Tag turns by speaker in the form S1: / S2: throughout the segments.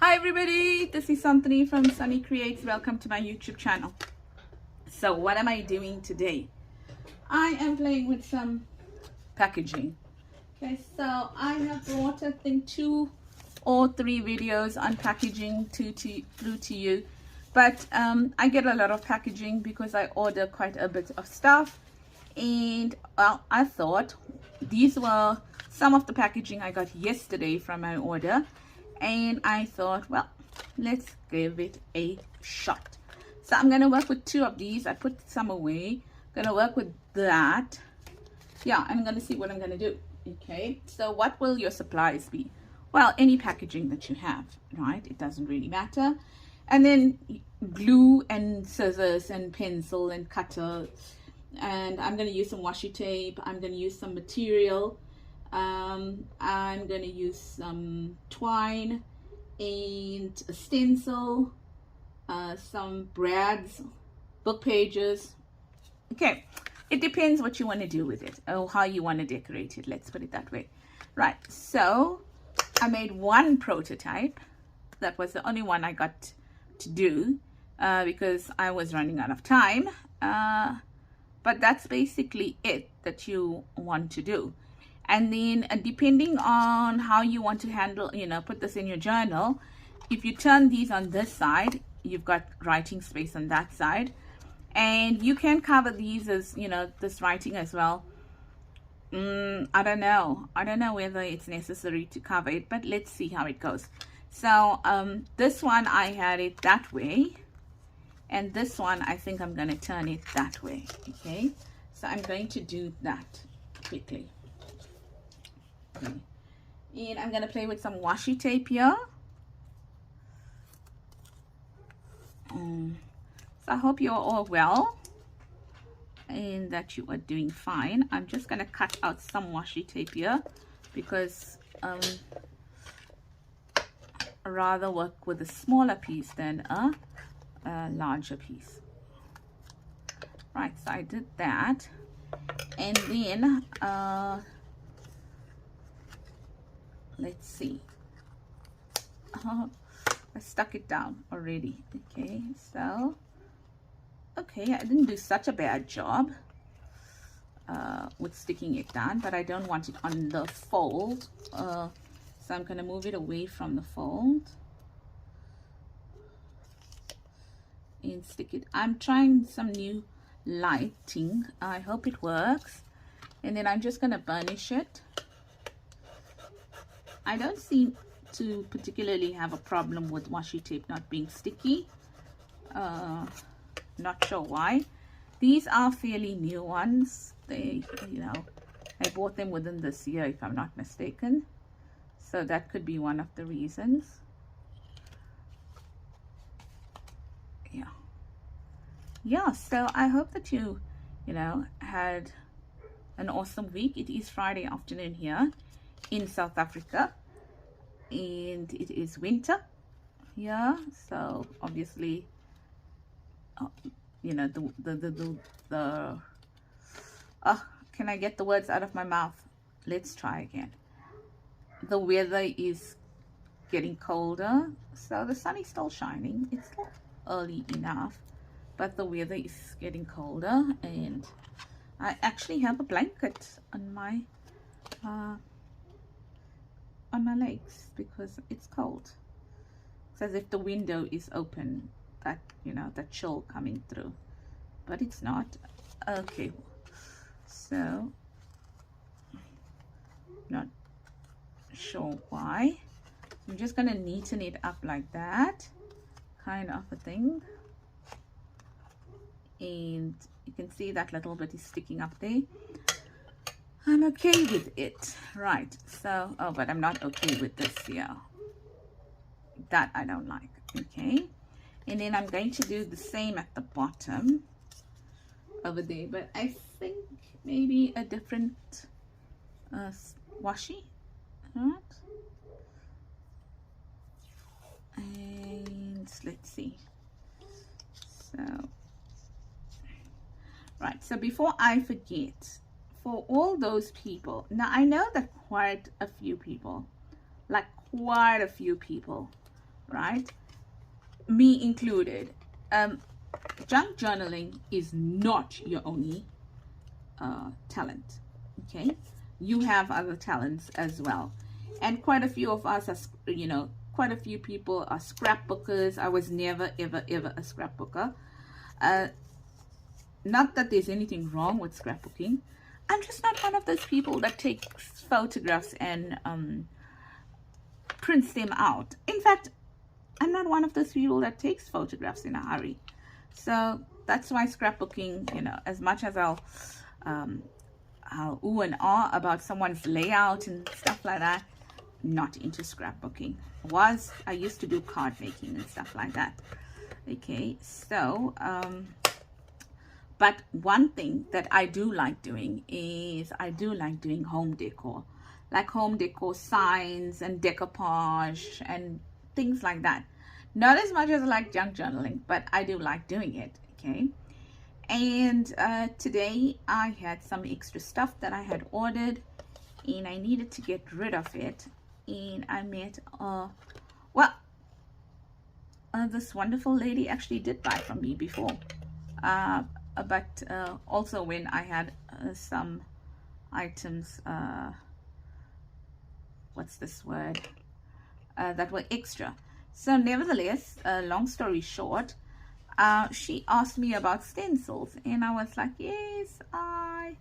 S1: Hi everybody, this is Santhani from Sunny Creates. Welcome to my YouTube channel. So what am I doing today? I am playing with some packaging. Okay, so I have brought I think 2 or 3 videos on packaging through to you. But I get a lot of packaging because I order quite a bit of stuff. And well, I thought these were some of the packaging I got yesterday from my order. And I thought, well, let's give it a shot. So I'm going to work with 2 of these. I put some away. I'm going to work with that. Yeah, I'm going to see what I'm going to do. Okay, so what will your supplies be? Well, any packaging that you have, right? It doesn't really matter. And then glue and scissors and pencil and cutter. And I'm going to use some washi tape. I'm going to use some material. I'm going to use some twine and a stencil, some brads, book pages. Okay, it depends what you want to do with it or how you want to decorate it. Let's put it that way. Right, so I made 1 prototype. That was the only one I got to do because I was running out of time. But that's basically it that you want to do. And then depending on how you want to handle, put this in your journal, if you turn these on this side, you've got writing space on that side. And you can cover these as, this writing as well. I don't know whether it's necessary to cover it, but let's see how it goes. So this one, I had it that way. And this one, I think I'm going to turn it that way. Okay, so I'm going to do that quickly. Okay. And I'm going to play with some washi tape here. So I hope you're all well and that you are doing fine. I'm just going to cut out some washi tape here because I'd rather work with a smaller piece than a larger piece. Right, so I did that. And then let's see. I stuck it down already. Okay, so okay, I didn't do such a bad job with sticking it down, but I don't want it on the fold, so I'm going to move it away from the fold and stick it. I'm trying some new lighting. I hope it works. And then I'm just going to burnish it. I don't seem to particularly have a problem with washi tape not being sticky. Not sure why. These are fairly new ones. They, I bought them within this year if I'm not mistaken. So that could be one of the reasons. Yeah, so I hope that you had an awesome week. It is Friday afternoon here in South Africa, and it is winter here, so obviously can I get the words out of my mouth? Let's try again. The weather is getting colder, so the sun is still shining. It's still early enough, but the weather is getting colder, and I actually have a blanket on my legs because it's cold. It's as if the window is open, that that chill coming through, but it's not. Okay, so not sure why. I'm just gonna neaten it up like that, kind of a thing. And you can see that little bit is sticking up there. I'm okay with it. Right, so but I'm not okay with this here. That I don't like. Okay, and then I'm going to do the same at the bottom over there, but I think maybe a different washi. All right, and let's see. So right, so before I forget, for all those people, now I know that quite a few people right? Me included. Junk journaling is not your only talent, okay? You have other talents as well. And quite a few of us are, you know, quite a few people are scrapbookers. I was never, ever, ever a scrapbooker. Not that there's anything wrong with scrapbooking. I'm just not one of those people that takes photographs and prints them out. In fact, I'm not one of those people that takes photographs in a hurry. So that's why scrapbooking, you know, as much as I'll ooh and ah about someone's layout and stuff like that, not into scrapbooking. I used to do card making and stuff like that. Okay, so but one thing that I do like doing is I do like doing home decor, like home decor signs and decoupage and things like that. Not as much as I like junk journaling, but I do like doing it. Okay, and today I had some extra stuff that I had ordered and I needed to get rid of it, and I met this wonderful lady actually did buy from me before, but also when I had some items, what's this word, that were extra. So nevertheless, long story short, she asked me about stencils, and I was like, yes, I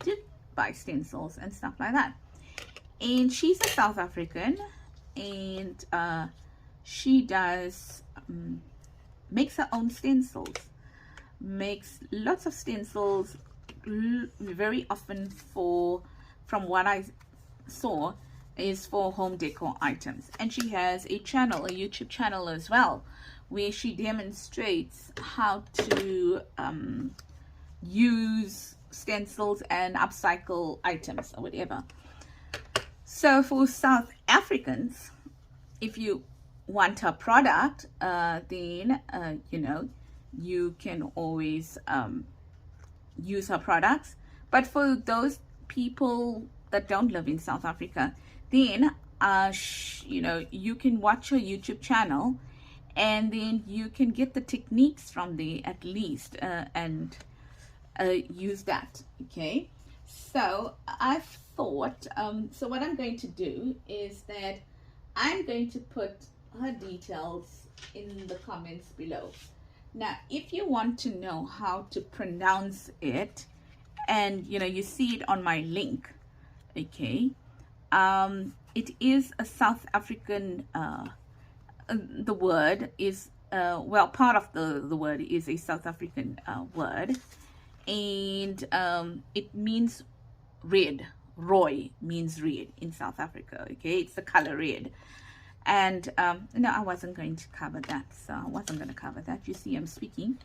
S1: did buy stencils and stuff like that. And she's a South African, and she does makes her own stencils, makes lots of stencils, very often from what I saw, is for home decor items. And she has a channel, a YouTube channel as well, where she demonstrates how to use stencils and upcycle items or whatever. So for South Africans, if you want a product, then you know, you can always use her products. But for those people that don't live in South Africa, then you know, you can watch her YouTube channel, and then you can get the techniques from there at least, and use that. Okay, so I thought, so what I'm going to do is that I'm going to put her details in the comments below. Now, if you want to know how to pronounce it, and you know, you see it on my link, okay, it is a South African, the word is, well, part of the word is a South African word, and it means red. Roy means red in South Africa. Okay, it's the color red. And no, I wasn't going to cover that, so I wasn't going to cover that. You see, I'm speaking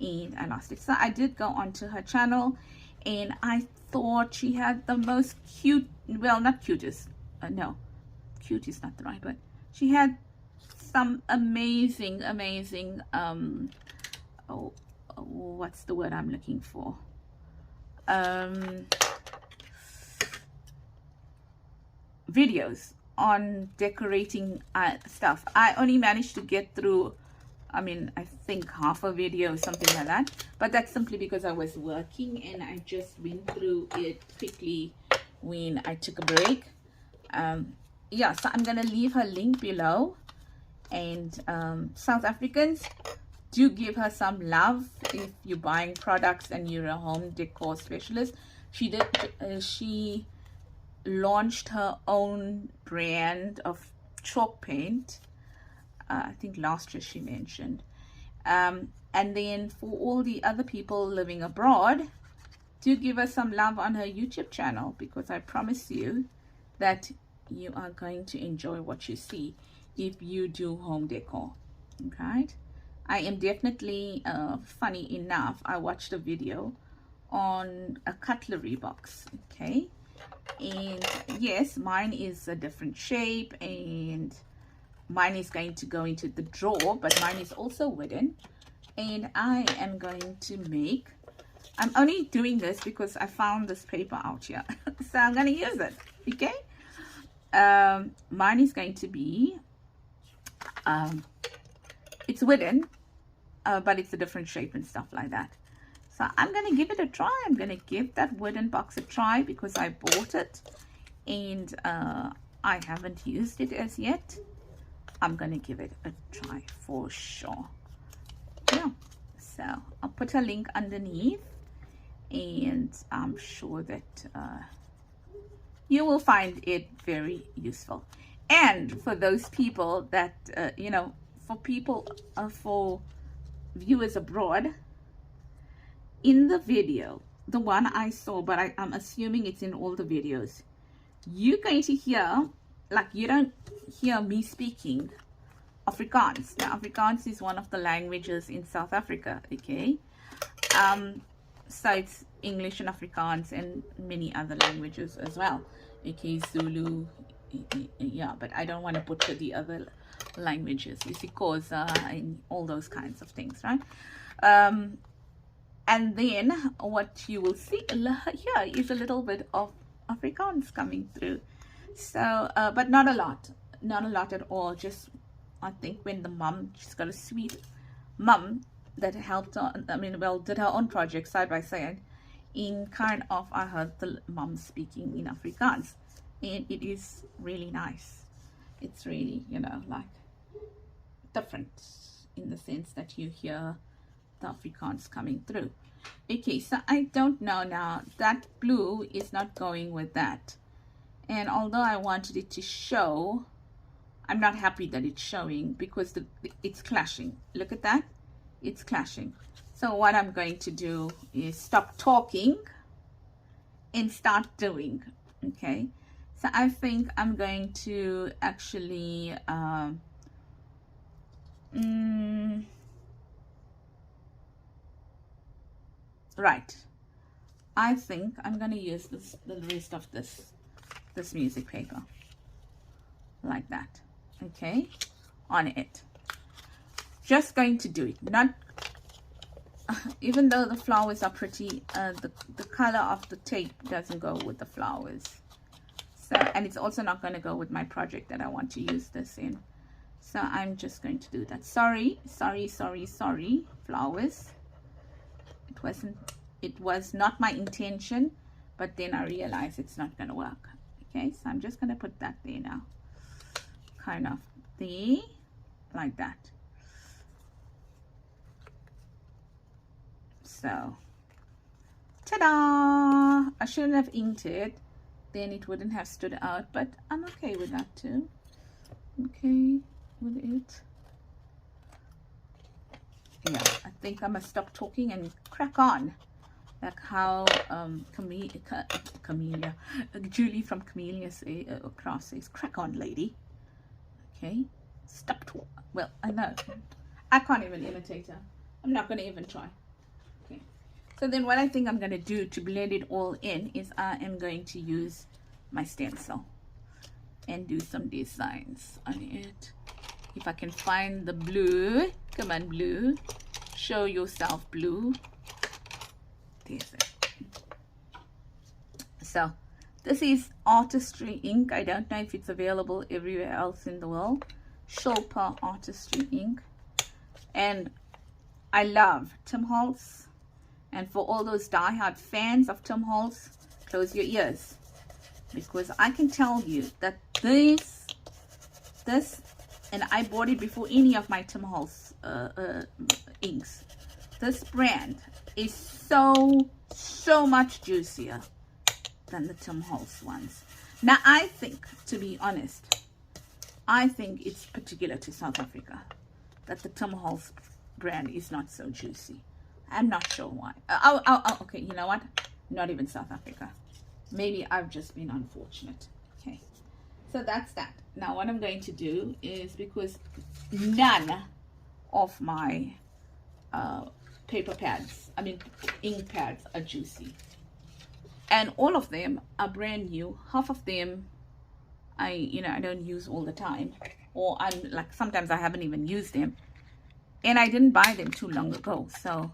S1: and I lost it. So I did go onto her channel, and I thought she had the most cute, well, not cutest, no, cute is not the right word. She had some amazing oh, what's the word I'm looking for, videos on decorating stuff. I only managed to get through, I mean, I think half a video, something like that, but that's simply because I was working and I just went through it quickly when I took a break. Yeah, so I'm gonna leave her link below, and South Africans, do give her some love if you're buying products and you're a home decor specialist. She launched her own brand of chalk paint, I think last year she mentioned, and then for all the other people living abroad, do give her some love on her YouTube channel, because I promise you that you are going to enjoy what you see if you do home decor. Okay, I am definitely funny enough, I watched a video on a cutlery box. Okay, and yes, mine is a different shape, and mine is going to go into the drawer, but mine is also wooden, and I am going to make, I'm only doing this because I found this paper out here so I'm going to use it. Okay, mine is going to be It's wooden, but it's a different shape and stuff like that. So I'm going to give it a try. I'm going to give that wooden box a try because I bought it and I haven't used it as yet. I'm going to give it a try for sure. Yeah, so I'll put a link underneath, and I'm sure that you will find it very useful. And for those people that, you know, for people, for viewers abroad, in the video, the one I saw, but I'm assuming it's in all the videos, you're going to hear, like, you don't hear me speaking Afrikaans. Now, Afrikaans is one of the languages in South Africa, okay? So it's English and Afrikaans and many other languages as well, okay? Zulu, yeah, but I don't want to butcher the other languages, isiXhosa, and all those kinds of things, right? And then what you will see here is a little bit of Afrikaans coming through. So, but not a lot at all. Just, I think when the mum, she's got a sweet mum that helped her, I mean, well, did her own project side by side. In kind of, I heard the mum speaking in Afrikaans, and it is really nice. It's really, you know, like different in the sense that you hear the Afrikaans coming through. Okay, so I don't know now, that blue is not going with that, and although I wanted it to show, I'm not happy that it's showing because it's clashing. Look at that, it's clashing. So what I'm going to do is stop talking and start doing. Okay, so I think I'm going to actually right, I think I'm going to use the rest of this music paper like that, okay, on it. Just going to do it, not even though the flowers are pretty, the color of the tape doesn't go with the flowers. So, and it's also not going to go with my project that I want to use this in. So I'm just going to do that. Sorry, flowers. It was not my intention, but then I realized it's not going to work. Okay, so I'm just going to put that there now. Kind of there, like that. So, ta-da! I shouldn't have inked it, then it wouldn't have stood out, but I'm okay with that too. Okay with it. Yeah, I think I must stop talking and crack on, like how Julie from Camellia Cross says, crack on, lady. Okay, stop talking. Well, I know I can't even imitate her. I'm not going to even try. Okay, so then what I think I'm going to do to blend it all in is I am going to use my stencil and do some designs on it. If I can find the blue, come on, blue, show yourself, blue. There's it. So this is Artistry ink. I don't know if it's available everywhere else in the world. Shilpa Artistry ink. And I love Tim Holtz. And for all those diehard fans of Tim Holtz, close your ears, because I can tell you that this, and I bought it before any of my Tim Holtz inks. This brand is so much juicier than the Tim Holtz ones. Now, I think, to be honest, I think it's particular to South Africa that the Tim Holtz brand is not so juicy. I'm not sure why. Okay, you know what? Not even South Africa. Maybe I've just been unfortunate. Okay, so that's that. Now what I'm going to do is, because none of my paper pads, I mean ink pads, are juicy, and all of them are brand new. Half of them I don't use all the time, or I'm like, sometimes I haven't even used them, and I didn't buy them too long ago. So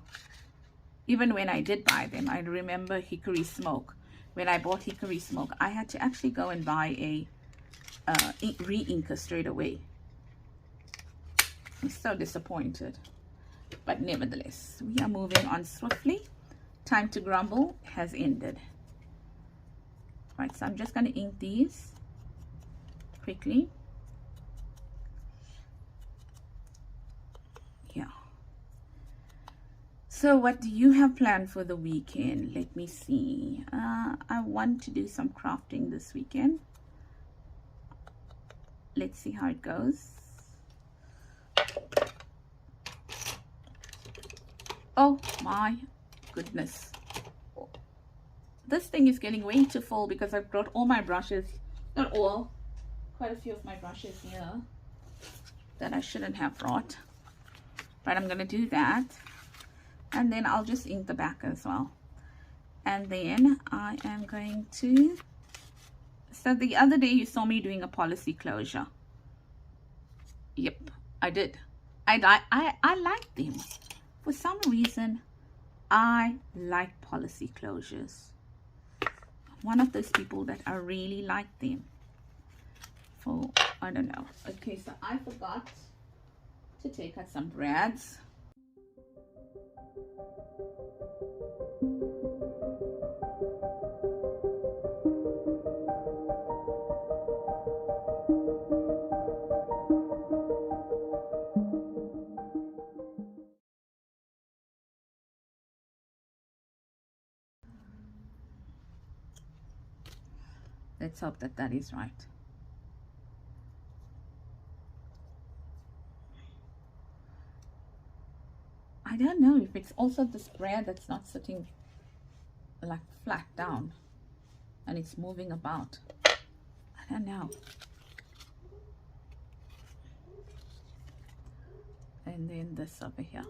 S1: even when I did buy them, I remember Hickory Smoke. When I bought Hickory Smoke, I had to actually go and buy a re-inker straight away. I'm so disappointed. But nevertheless, we are moving on swiftly. Time to grumble has ended. Right, so I'm just going to ink these quickly. Yeah. So what do you have planned for the weekend? Let me see. I want to do some crafting this weekend. Let's see how it goes. Oh my goodness. This thing is getting way too full because I've brought all my brushes. Not all. Quite a few of my brushes here that I shouldn't have brought. But I'm going to do that. And then I'll just ink the back as well. And then I am going to... So the other day you saw me doing a policy closure. Yep, I did. I like them. For some reason, I like policy closures. One of those people that I really like them. For, I don't know. Okay, so I forgot to take out some brads. Let's hope that that is right. I don't know if it's also the spread that's not sitting like flat down and it's moving about. I don't know. And then this over here.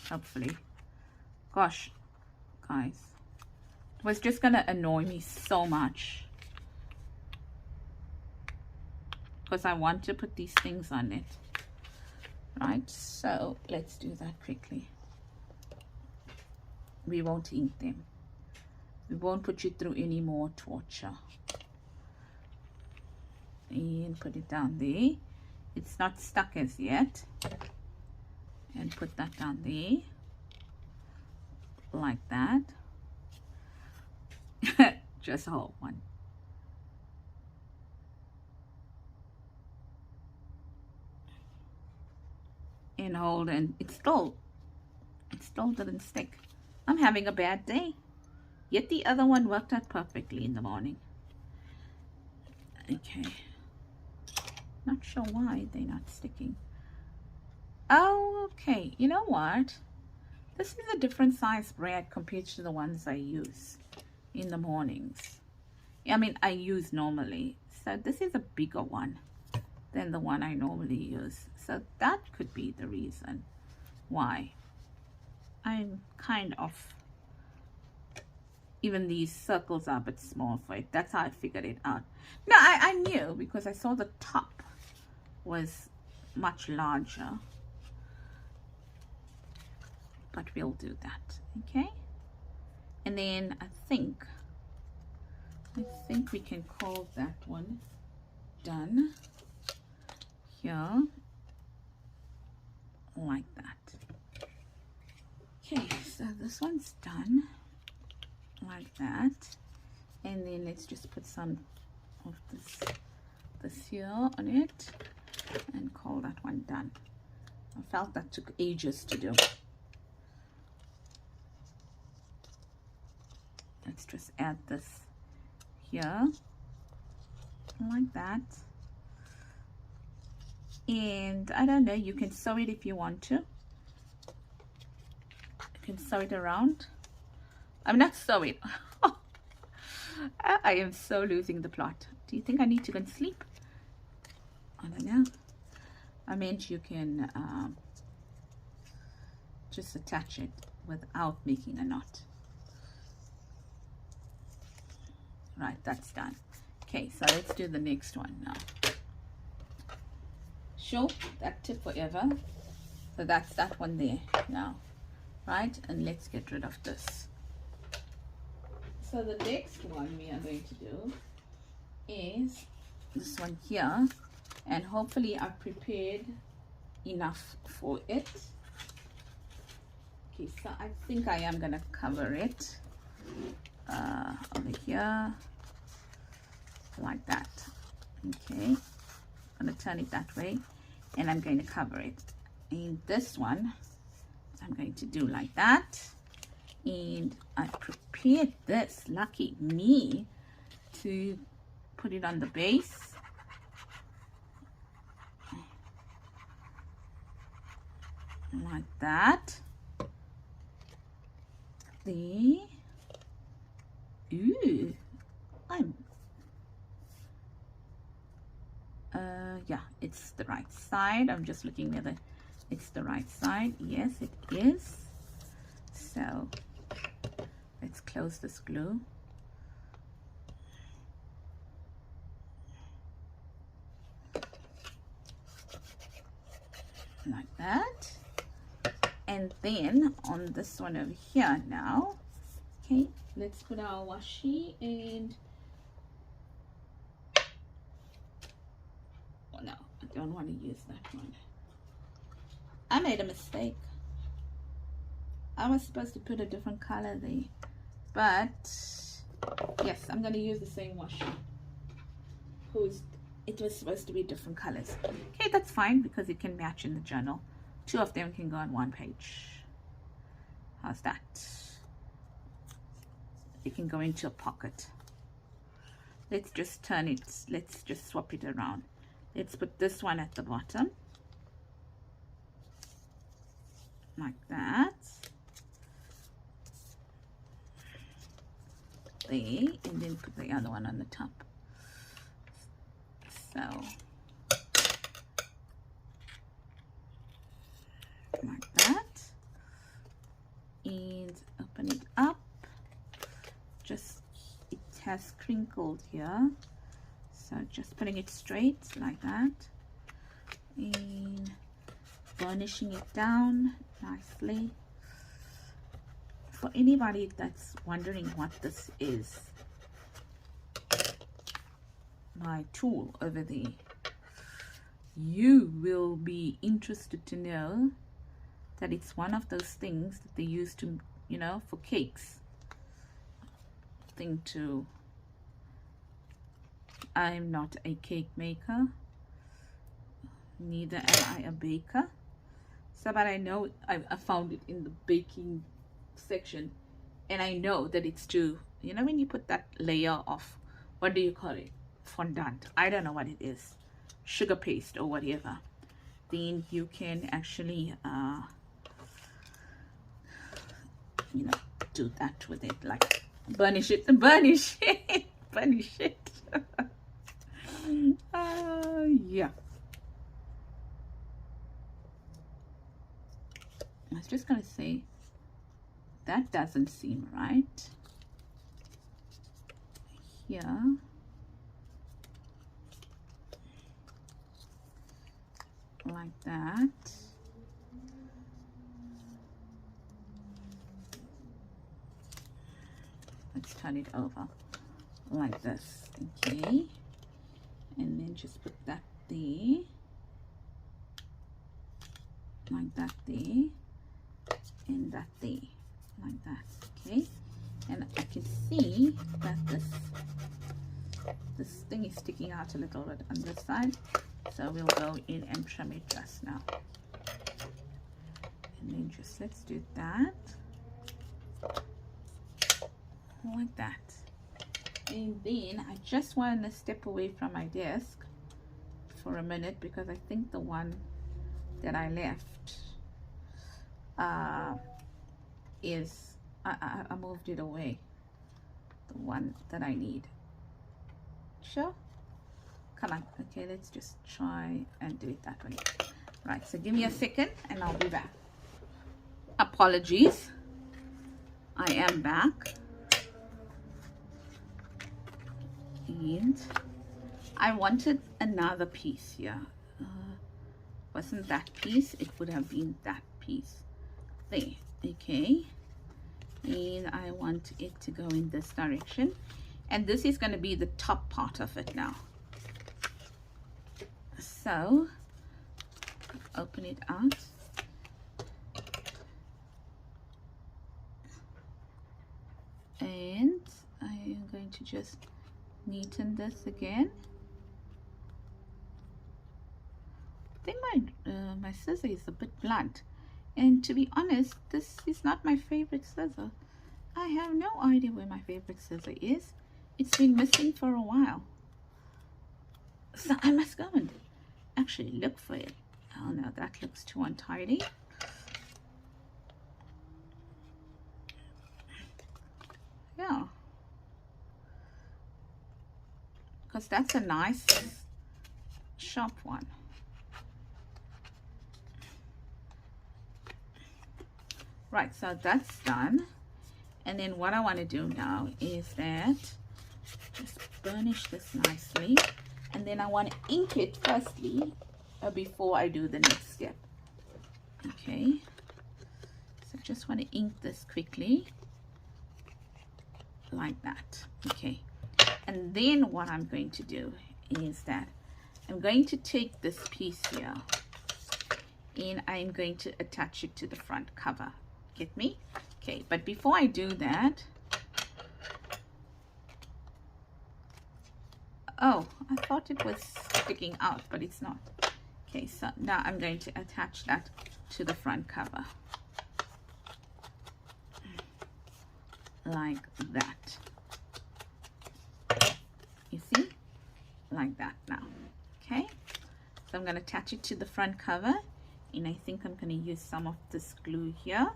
S1: Hopefully. Gosh, guys. It was just gonna annoy me so much. Because I want to put these things on it. Right, so let's do that quickly. We won't ink them. We won't put you through any more torture. And put it down there. It's not stuck as yet. And put that down there. Like that. Just hold one. And hold, and it still didn't stick. I'm having a bad day. Yet the other one worked out perfectly in the morning. Okay. Not sure why they're not sticking. Oh, okay. You know what? This is a different size brad compared to the ones I use in the mornings. I mean, I use normally. So this is a bigger one than the one I normally use. So that could be the reason why I'm kind of, even these circles are a bit small for it. That's how I figured it out. No, I knew because I saw the top was much larger. But we'll do that, okay? And then I think we can call that one done. Here, like that. Okay, so this one's done like that, and then let's just put some of this here on it and call that one done. I felt that took ages to do. Let's just add this here like that. And I don't know, you can sew it if you want to. You can sew it around. I'm not sewing. I am so losing the plot. Do you think I need to go and sleep? I don't know. I meant you can just attach it without making a knot. Right, that's done. Okay, so let's do the next one now. Sure, that took forever. So that's that one there now. Right, and let's get rid of this. So the next one we are going to do is this one here. and hopefully I've prepared enough for it. Okay, so I think I am gonna cover it over here like that. Okay, I'm gonna turn it that way, and I'm going to cover it. And this one I'm going to do like that. And I prepared this, lucky me, to put it on the base. Like that. There. Ooh, yeah, it's the right side. I'm just looking whether it's the right side. Yes, it is. So let's close this glue. Like that. And then on this one over here now, okay, let's put our washi and, oh no, I don't want to use that one. I made a mistake. I was supposed to put a different color there, but yes, I'm going to use the same washi. It was supposed to be different colors. Okay, that's fine because it can match in the journal. 2 of them can go on 1 page. How's that? It can go into a pocket. Let's just turn it. Let's just swap it around. Let's put this one at the bottom. Like that. There. And then put the other one on the top. So, like that. And open it up. Just, it has crinkled here. So just putting it straight like that. And burnishing it down nicely. For anybody that's wondering what this is, my tool over there, you will be interested to know that it's one of those things that they use to, you know, for cakes. I'm not a cake maker, neither am I a baker, so but I know I found it in the baking section, and I know that it's to, you know, when you put that layer of, what do you call it, fondant, I don't know what it is, sugar paste or whatever, then you can actually you know, do that with it, like burnish it. Yeah, I was just gonna say that doesn't seem right here. Like that. Let's turn it over like this. Okay, and then just put that there, like that there, and that there, like that. Okay, and I can see that this thing is sticking out a little bit on this side, so we'll go in and trim it just now. And then just let's do that like that. And then I just want to step away from my desk for a minute because I think the one that I left is I moved it away, the one that I need. Sure, come on. Okay, let's just try and do it that way. Right, so give me a second and I'll be back. Apologies, I am back. And I wanted another piece here. Wasn't that piece, it would have been that piece there. Okay, and I want it to go in this direction, and this is going to be the top part of it now. so open it out. And I am going to just neaten this again. I think my scissor is a bit blunt, and to be honest, this is not my favorite scissor. I have no idea where my favorite scissor is. It's been missing for a while, so I must go and actually look for it. Oh no, that looks too untidy. Yeah, because that's a nice sharp one. Right, so that's done. And then what I want to do now is that just burnish this nicely, and then I want to ink it firstly before I do the next step. Okay, so just want to ink this quickly like that. Okay, and then what I'm going to do is that I'm going to take this piece here and I'm going to attach it to the front cover. Get me? Okay, but before I do that, oh, I thought it was sticking out, but it's not. Okay, so now I'm going to attach that to the front cover like that. You see? Like that now. Okay, so I'm going to attach it to the front cover, and I think I'm going to use some of this glue here.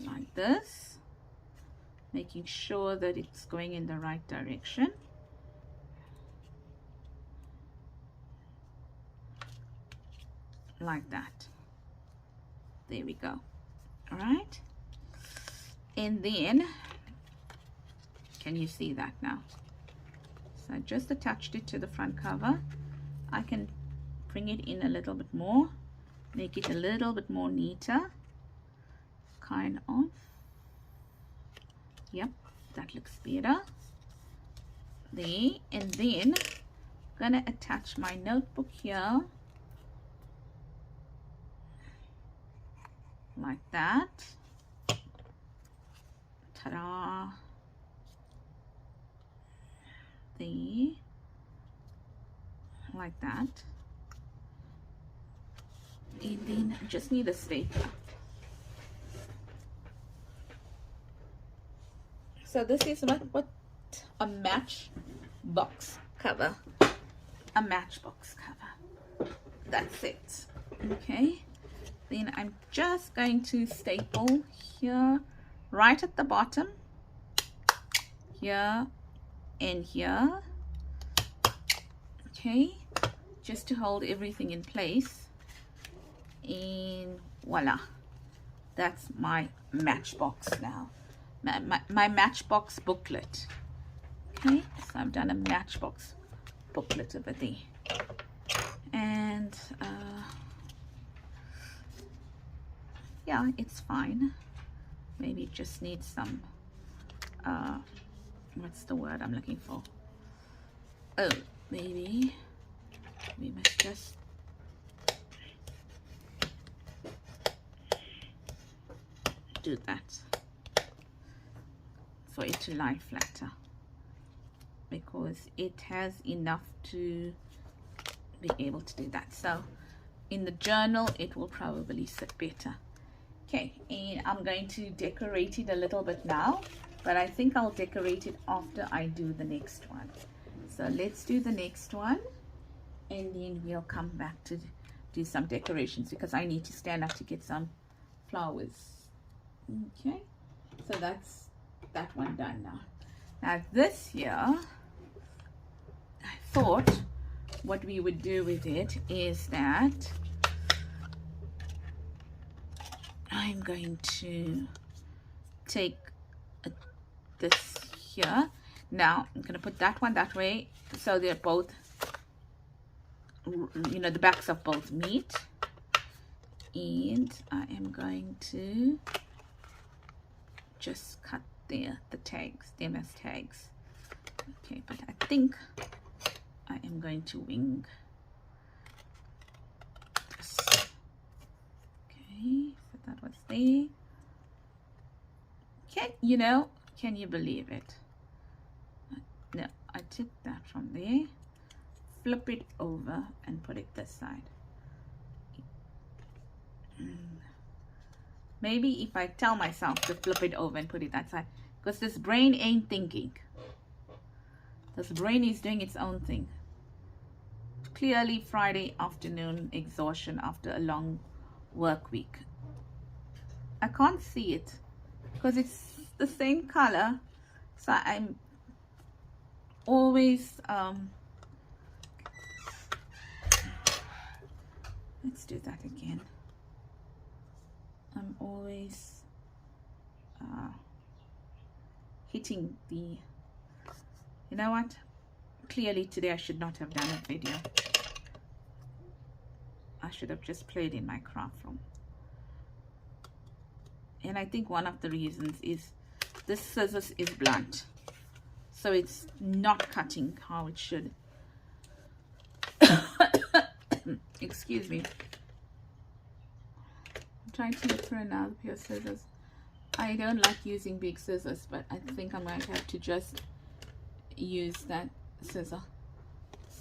S1: Like this, making sure that it's going in the right direction. Like that. There we go. All right, and then can you see that now? So I just attached it to the front cover. I can bring it in a little bit more, make it a little bit more neater, kind of. Yep, that looks better there. And then I'm gonna attach my notebook here like that. Ta-da! There, like that. And then I just need a stapler. So this is what a matchbox cover. A matchbox cover. That's it. Okay. Then I'm just going to staple here, right at the bottom, here and here. Okay, just to hold everything in place. And voila, that's my matchbox now. My matchbox booklet. Okay, so I've done a matchbox booklet over there. And yeah, it's fine. Maybe it just needs some what's the word I'm looking for? Oh, maybe we must just do that for it to lie flatter, because it has enough to be able to do that. So in the journal it will probably sit better. Okay, and I'm going to decorate it a little bit now, but I think I'll decorate it after I do the next one. So let's do the next one, and then we'll come back to do some decorations, because I need to stand up to get some flowers. Okay, so that's that one done now. Now this here, I thought what we would do with it is that I'm going to take this here. Now I'm going to put that one that way, so they're both, you know, the backs of both meet. And I am going to just cut there the tags, them as tags. Okay, but I think I am going to wing this. Okay, so that was there. Can you believe it? No, I took that from there, flip it over and put it this side. Maybe if I tell myself to flip it over and put it that side, because this brain ain't thinking. This brain is doing its own thing. Clearly Friday afternoon exhaustion after a long work week. I can't see it because it's the same color, so I'm always let's do that again. I'm always hitting the, you know what, clearly today I should not have done a video. I should have just played in my craft room. And I think one of the reasons is this scissors is blunt, so it's not cutting how it should. Excuse me. I'm trying to look for another pair of scissors. I don't like using big scissors, but I think I'm going to have to just use that scissor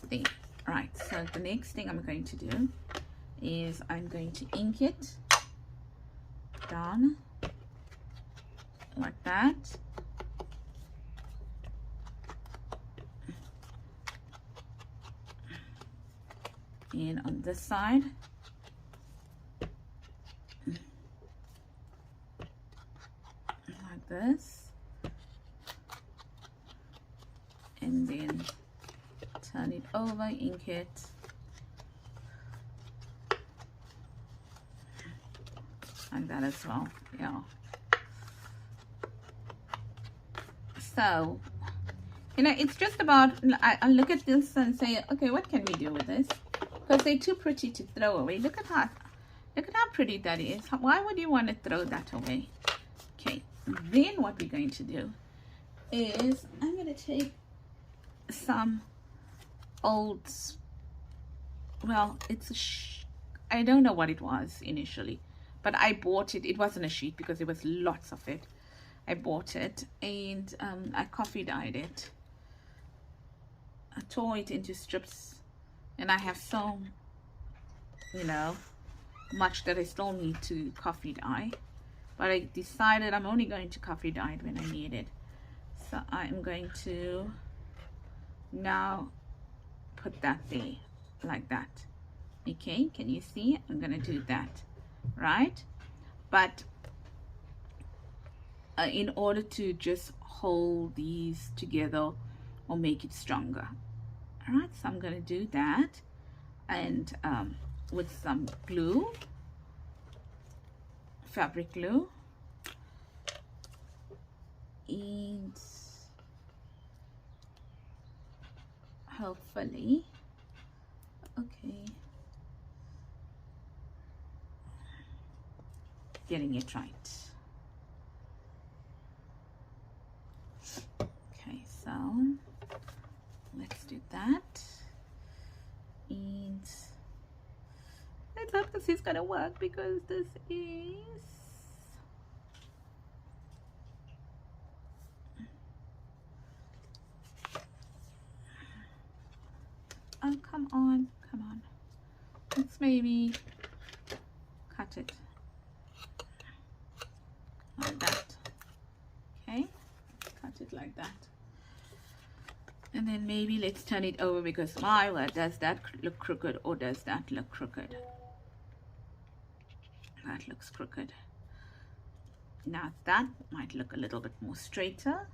S1: thing. Right, so the next thing I'm going to do is I'm going to ink it down like that. And on this side, like this, and then turn it over, ink it, like that as well. Yeah. So, it's just about, I look at this and say, okay, what can we do with this? Because they're too pretty to throw away. Look at how pretty that is. Why would you want to throw that away? Okay, then what we're going to do is I'm going to take some old, well, it's I don't know what it was initially, but I bought it. It wasn't a sheet because there was lots of it. I bought it and I coffee dyed it. I tore it into strips, and I have so, much that I still need to coffee dye, but I decided I'm only going to coffee dye it when I need it. So I'm going to now put that there like that. Okay, can you see? I'm going to do that, right? But in order to just hold these together or make it stronger. All right, so I'm going to do that, and with some glue, fabric glue, and hopefully, okay, getting it right. Okay, so let's do that, and let's hope this is gonna work, because this is, oh, come on, let's maybe cut it like that. Okay, cut it like that. And then maybe let's turn it over, because my word, does that look crooked, or does that look crooked? That looks crooked. Now that might look a little bit more straighter,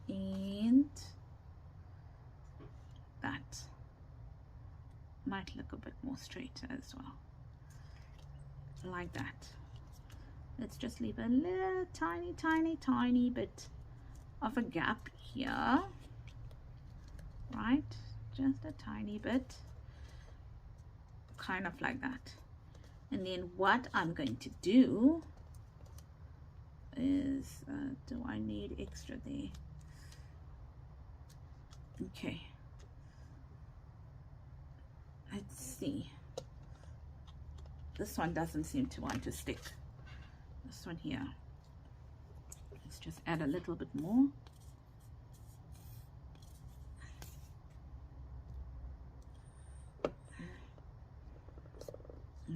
S1: and that might look a bit more straighter as well, like that. Let's just leave a little tiny bit of a gap here. Right, just a tiny bit, kind of like that. And then what I'm going to do is, do I need extra there? Okay, see. This one doesn't seem to want to stick. This one here. Let's just add a little bit more.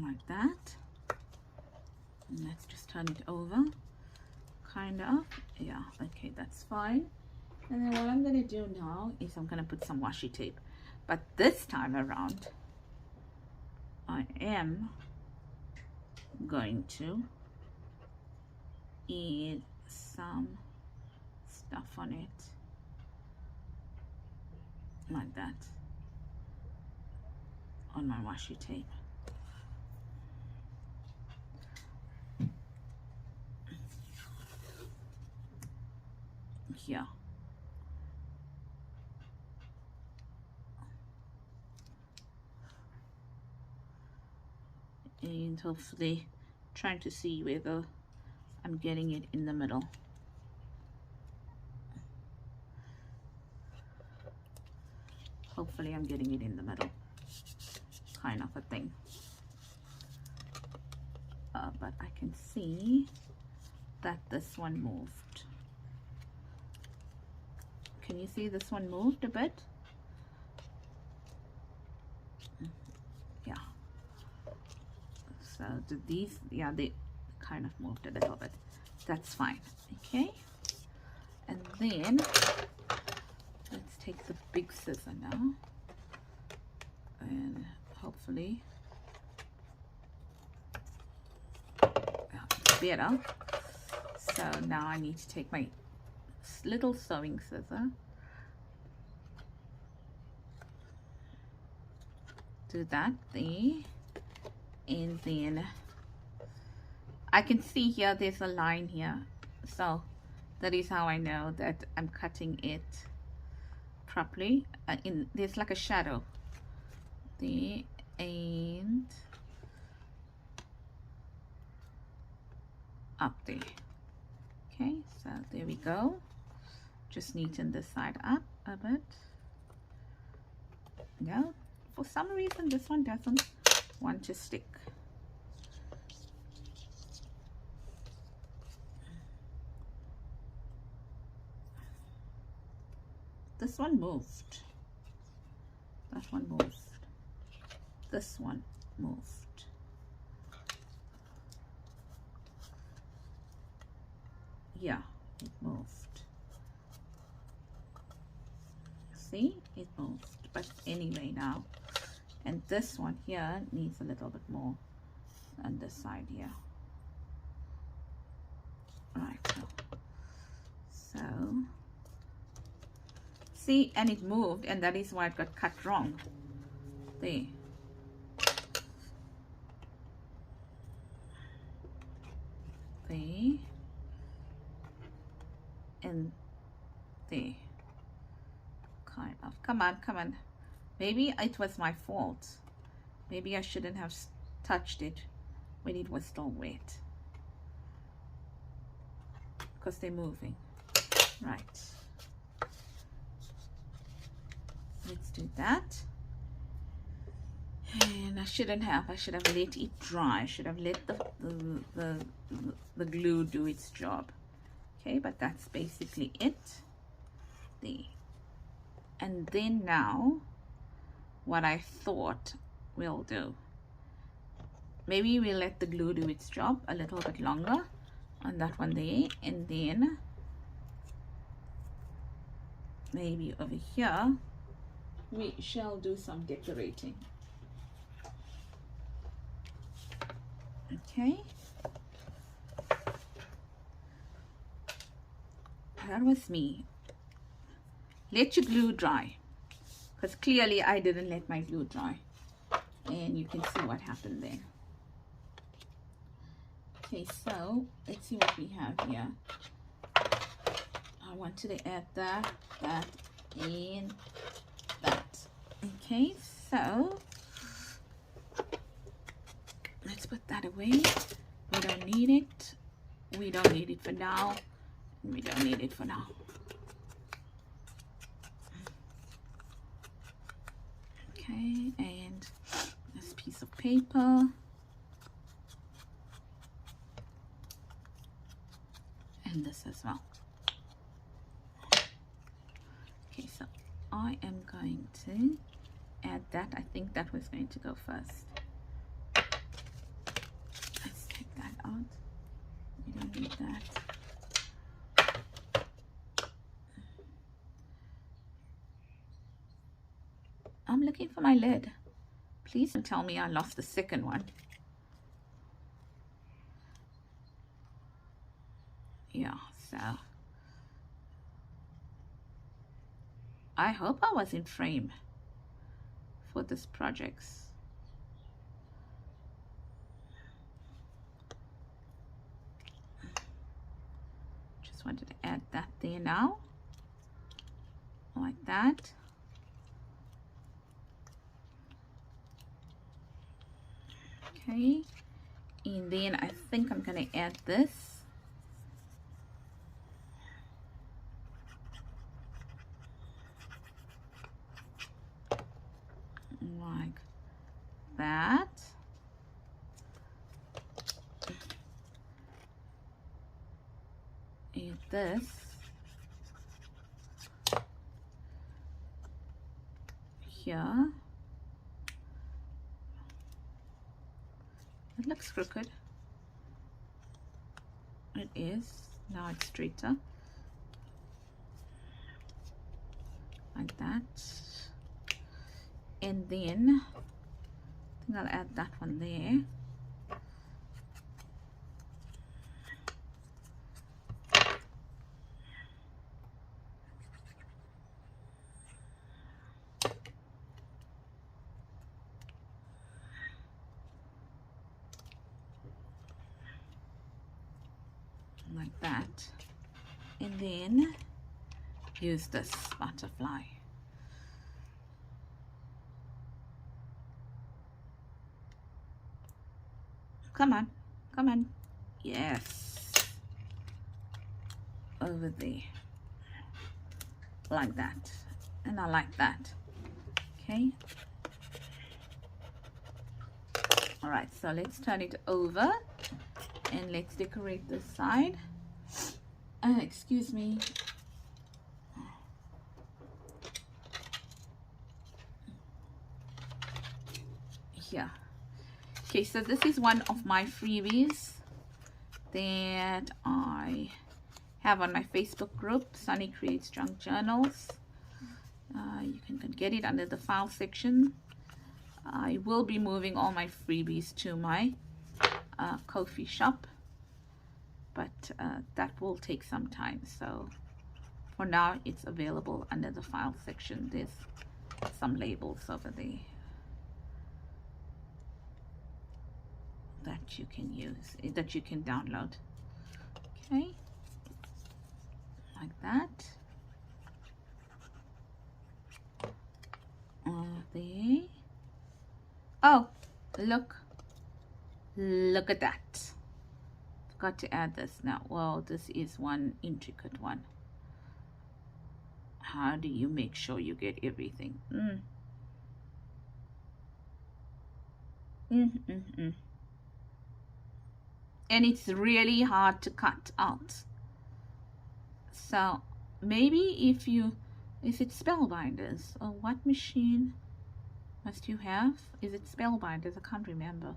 S1: Like that. And let's just turn it over. Kind of. Yeah, okay, that's fine. And then what I'm going to do now is I'm going to put some washi tape. But this time around, I am going to add some stuff on it. Like that. On my washi tape. Here. And hopefully trying to see whether I'm getting it in the middle. Hopefully I'm getting it in the middle, kind of a thing. But I can see that this one moved. Can you see this one moved a bit? Yeah. So did these, yeah, they kind of moved a little bit. That's fine. Okay. And then let's take the big scissor now. And hopefully it's better. So now I need to take my little sewing scissor, do that there, and then I can see here there's a line here, so that is how I know that I'm cutting it properly. There's like a shadow there, and up there. Okay, so there we go. Just neaten this side up a bit. No, for some reason this one doesn't want to stick. This one moved. That one moved. This one moved. Yeah, it moved. See, it moved. But anyway now, and this one here needs a little bit more on this side here. Right. So see, and it moved, and that is why it got cut wrong. There. There. And there. Kind of. Come on, come on. Maybe it was my fault. Maybe I shouldn't have touched it when it was still wet, because they're moving. Right. Let's do that. And I should have let it dry. I should have let the glue do its job. Okay, but that's basically it. There. And then now, what I thought we'll do, maybe we'll let the glue do its job a little bit longer on that one there, and then maybe over here we shall do some decorating. Okay, that was me. Let your glue dry, because clearly I didn't let my glue dry, and you can see what happened there. Okay, so let's see what we have here. I wanted to add that, and that. Okay, so let's put that away. We don't need it. We don't need it for now. We don't need it for now. Okay, and piece of paper. And this as well. Okay, so I am going to add that. I think that was going to go first. Let's take that out. We don't need that. I'm looking for my lid. Please don't tell me I lost the second one. Yeah, so I hope I was in frame for this project. Just wanted to add that there now, like that. Okay, and then I think I'm going to add this. Like that. And this here. It looks crooked. It is. Now it's straighter. Like that. And then I think I'll add that one there. Like that. And then use this butterfly. Come on, come on. Yes. Over there. Like that. And I like that. Okay. All right, so let's turn it over and let's decorate this side. Excuse me. Here. Okay, so this is one of my freebies that I have on my Facebook group, Sunny Creates Junk Journals. You can get it under the file section. I will be moving all my freebies to my Ko-fi shop, but that will take some time. So for now, it's available under the file section. There's some labels over there that you can use, that you can download. Okay, like that. There. Oh, look at that. Forgot to add this now. Well, this is one intricate one. How do you make sure you get everything? And it's really hard to cut out. So maybe if it's Spellbinders, or what machine must you have? Is it Spellbinders? I can't remember.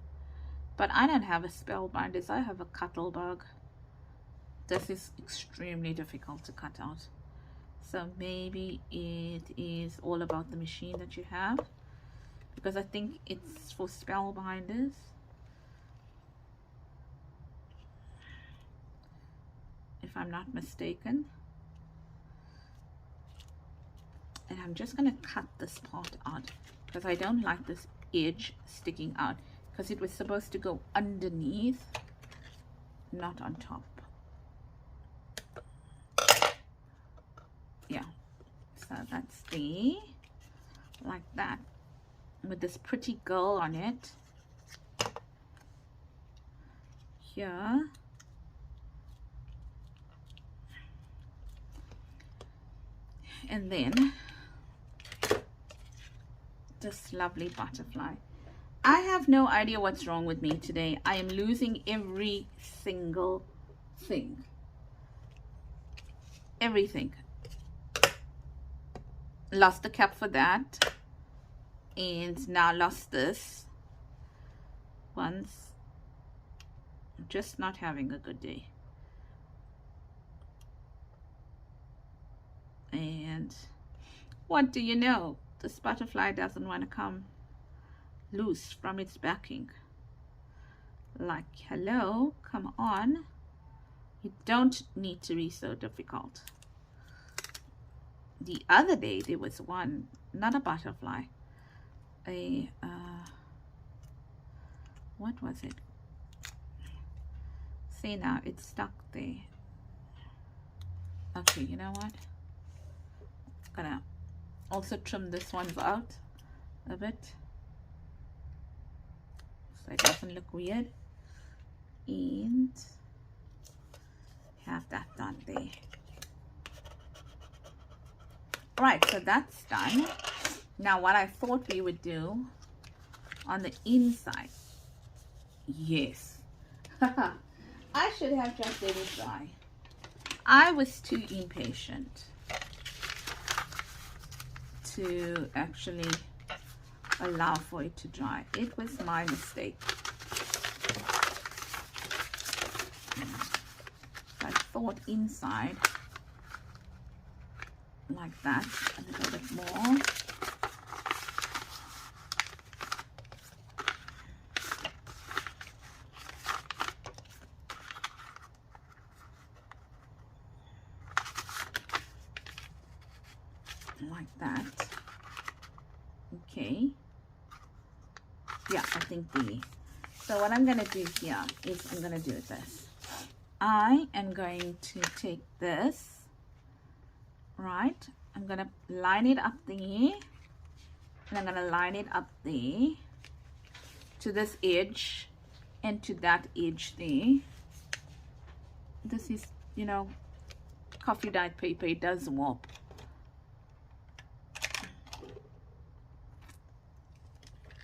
S1: But I don't have a Spellbinders. I have a Cuttlebug. This is extremely difficult to cut out. So maybe it is all about the machine that you have, because I think it's for Spellbinders. If I'm not mistaken. And I'm just going to cut this part out because I don't like this edge sticking out, because it was supposed to go underneath, not on top. Yeah, so that's there, like that, with this pretty girl on it here. And then this lovely butterfly. I have no idea what's wrong with me today. I am losing every single thing. Everything. Lost the cap for that. And now lost this. Once. I'm just not having a good day. And what do you know? This butterfly doesn't want to come loose from its backing. Like, hello, come on. You don't need to be so difficult. The other day there was one, not a butterfly, what was it? See, now it's stuck there. Okay, you know what? I'm gonna also trim this one out a bit so it doesn't look weird, and have that done there. Right, so that's done. Now what I thought we would do on the inside, yes, I should have just let it dry. I was too impatient to actually allow for it to dry. It was my mistake. I thought inside like that a little bit more. Like that. Okay. Yeah, I think so what I'm gonna do here is I'm gonna do this. I am going to take this, right, I'm gonna line it up there, and I'm gonna line it up there to this edge and to that edge there. This is, you know, coffee dyed paper, it does warp.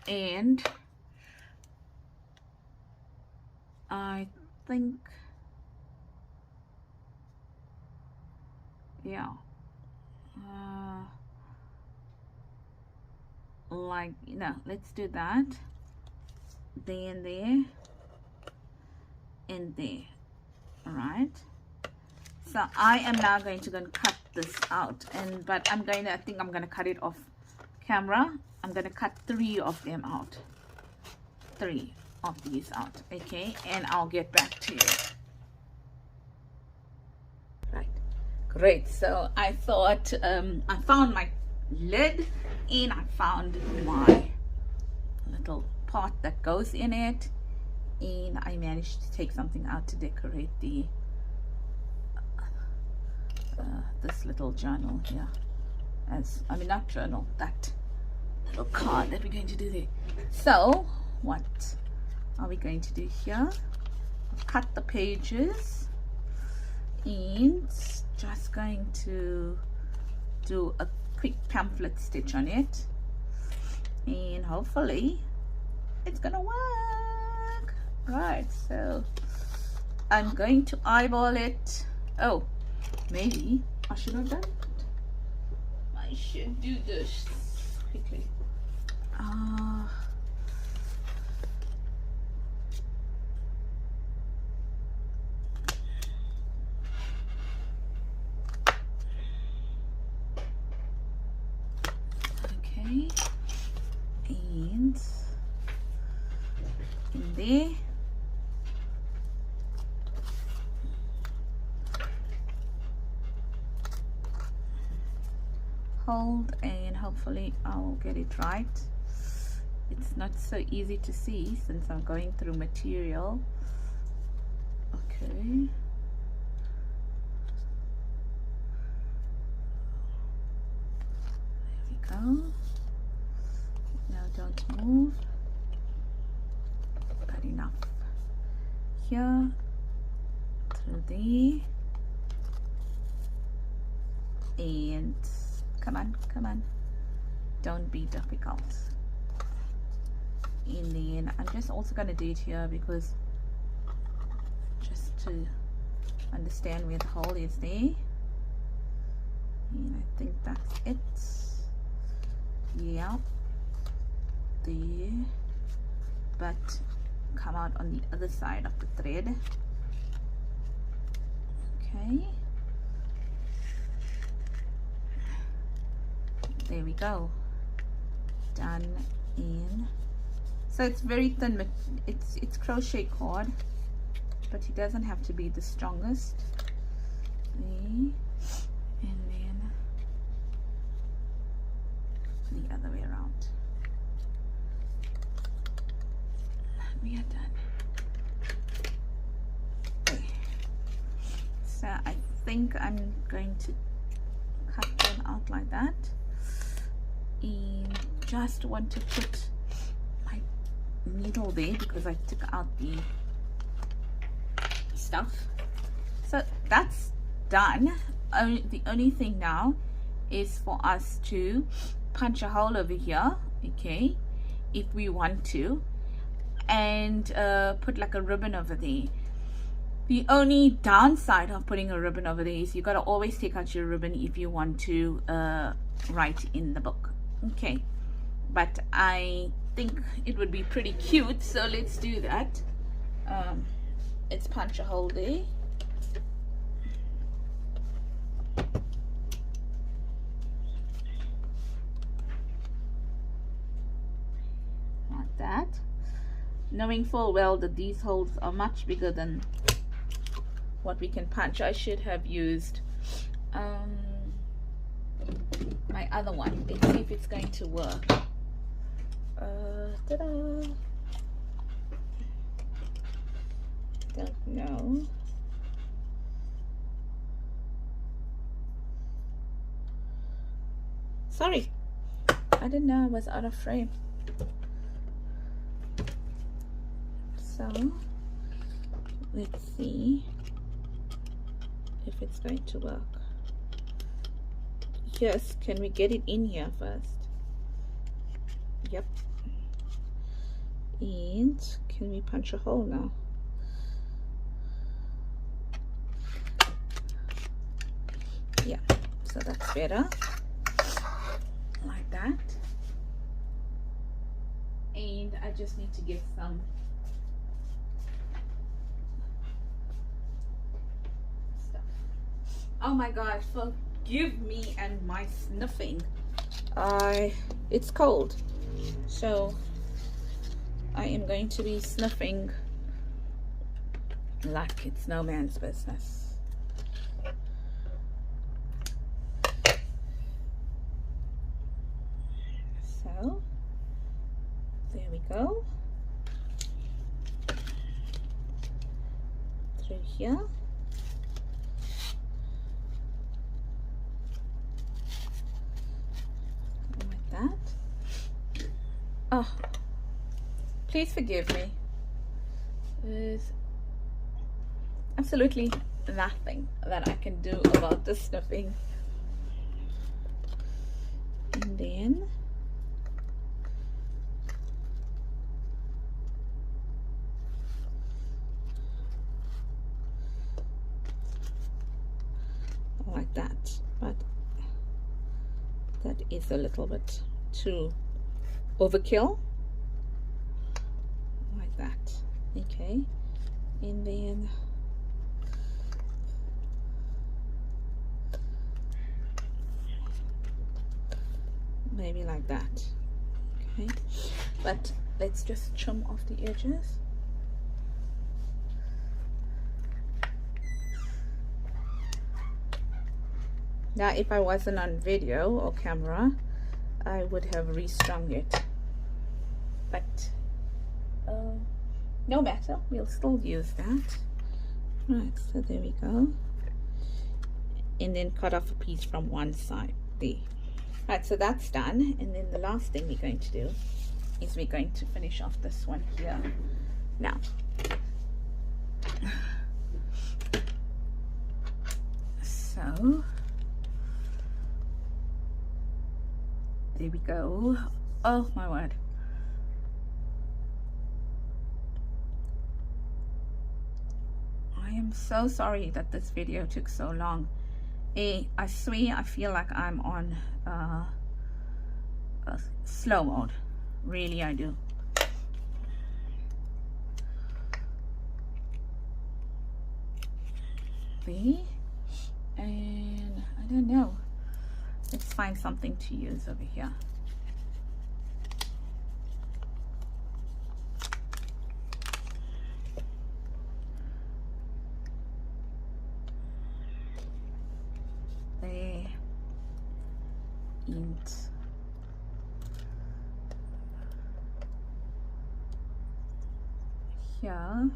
S1: And I think, yeah, like, you know, let's do that there and there and there. All right, so I am now going to go and cut this out, and but I'm going to, I think I'm going to cut it off camera. I'm going to cut 3 of them out, 3 of these out, okay, and I'll get back to you. Right, great. So I thought I found my lid, and I found my little pot that goes in it, and I managed to take something out to decorate the this little journal here, as I mean, not journal, that little card that we're going to do there. So what are we going to do here? Cut the pages, and just going to do a quick pamphlet stitch on it, and hopefully it's gonna work. Right, so I'm going to eyeball it. Oh, maybe I should have done it. I should do this quickly. Okay, and in there. Hold, and hopefully I'll get it right. It's not so easy to see since I'm going through material. Okay. There we go. Now don't move. Got enough here, through there, and come on, don't be difficult. And then I'm just also going to do it here because just to understand where the hole is there. And I think that's it. Yeah, there, but come out on the other side of the thread. Okay, there we go, done. In so it's very thin, it's crochet cord, but it doesn't have to be the strongest. There. And then the other way around. We are done. Okay. So I think I'm going to cut them out like that, and just want to put my needle there because I took out the stuff. So that's done. The only thing now is for us to punch a hole over here, okay, if we want to, and put like a ribbon over there. The only downside of putting a ribbon over there is you got to always take out your ribbon if you want to write in the book, okay. But I think it would be pretty cute, so let's do that. Let's punch a hole there. Like that. Knowing full well that these holes are much bigger than what we can punch. I should have used my other one. Let's see if it's going to work. Ta-da! Don't know. Sorry, I didn't know I was out of frame. So let's see if it's going to work. Yes, can we get it in here first? Yep. And can we punch a hole now? Yeah, so that's better. Like that. And I just need to get some stuff. Oh my gosh, forgive me and my sniffing. It's cold, so I am going to be sniffing like it's no man's business. So there we go. Through here. Like that. Oh, please forgive me. There's absolutely nothing that I can do about the sniffing. And then like that, but that is a little bit too overkill. Like that, okay. And then maybe like that, okay. But let's just trim off the edges. Now if I wasn't on video or camera, I would have restrung it, but no matter, we'll still use that. Right, so there we go. And then cut off a piece from one side there. Right, so that's done. And then the last thing we're going to do is we're going to finish off this one here. Now, so there we go. Oh my word. I'm so sorry that this video took so long. I swear I feel like I'm on slow mode. Really, I do. See? And I don't know. Let's find something to use over here. There. Int. Here.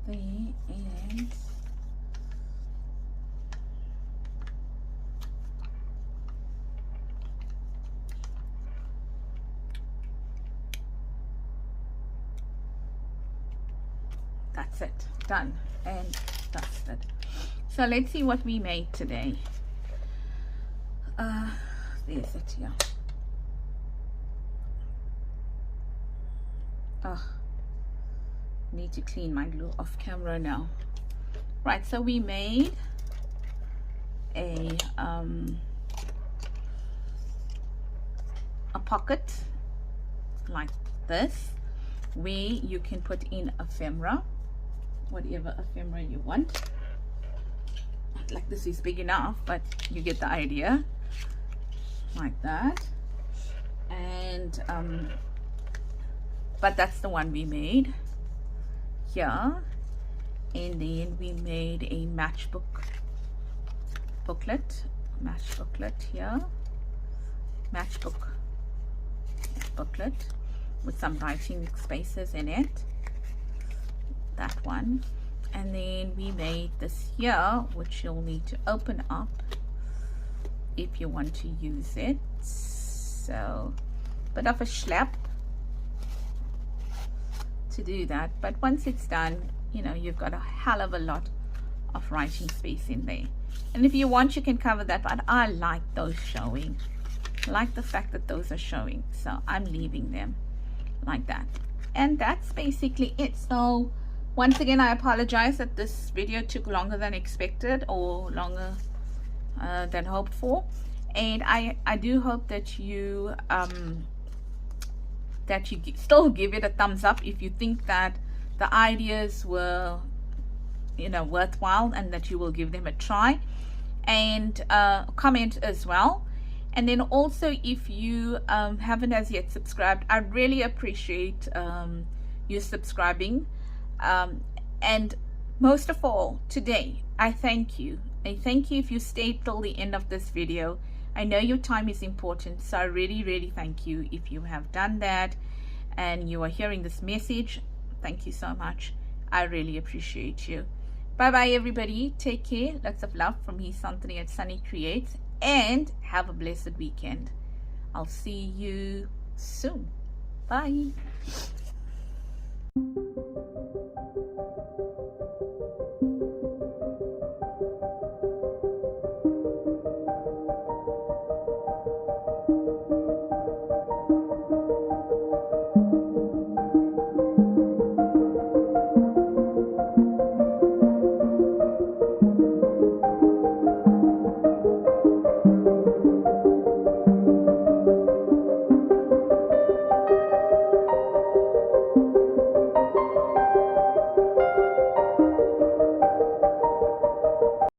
S1: There, and that's it, done and dusted. So let's see what we made today. There's it here. Oh, need to clean my glue off camera now. Right, so we made a pocket like this, where you can put in ephemera, whatever ephemera you want. Like this is big enough, but you get the idea, like that. And but that's the one we made here. And then we made a matchbook booklet, here, matchbook booklet with some writing spaces in it, that one. And then we made this here, which you'll need to open up if you want to use it. So bit of a schlep to do that, but once it's done, you know, you've got a hell of a lot of writing space in there. And if you want, you can cover that, but I like those showing. I like the fact that those are showing, so I'm leaving them like that. And that's basically it. So once again, I apologize that this video took longer than expected, or longer than hoped for. And I do hope that you still give it a thumbs up if you think that the ideas were, you know, worthwhile, and that you will give them a try, and comment as well. And then also, if you haven't as yet subscribed, I really appreciate you subscribing. And most of all, today, I thank you. I thank you if you stayed till the end of this video. I know your time is important, so I really thank you if you have done that and you are hearing this message. Thank you so much. I really appreciate you. Bye bye everybody. Take care. Lots of love from me, Santhony at Sunny Creates, and have a blessed weekend. I'll see you soon. Bye.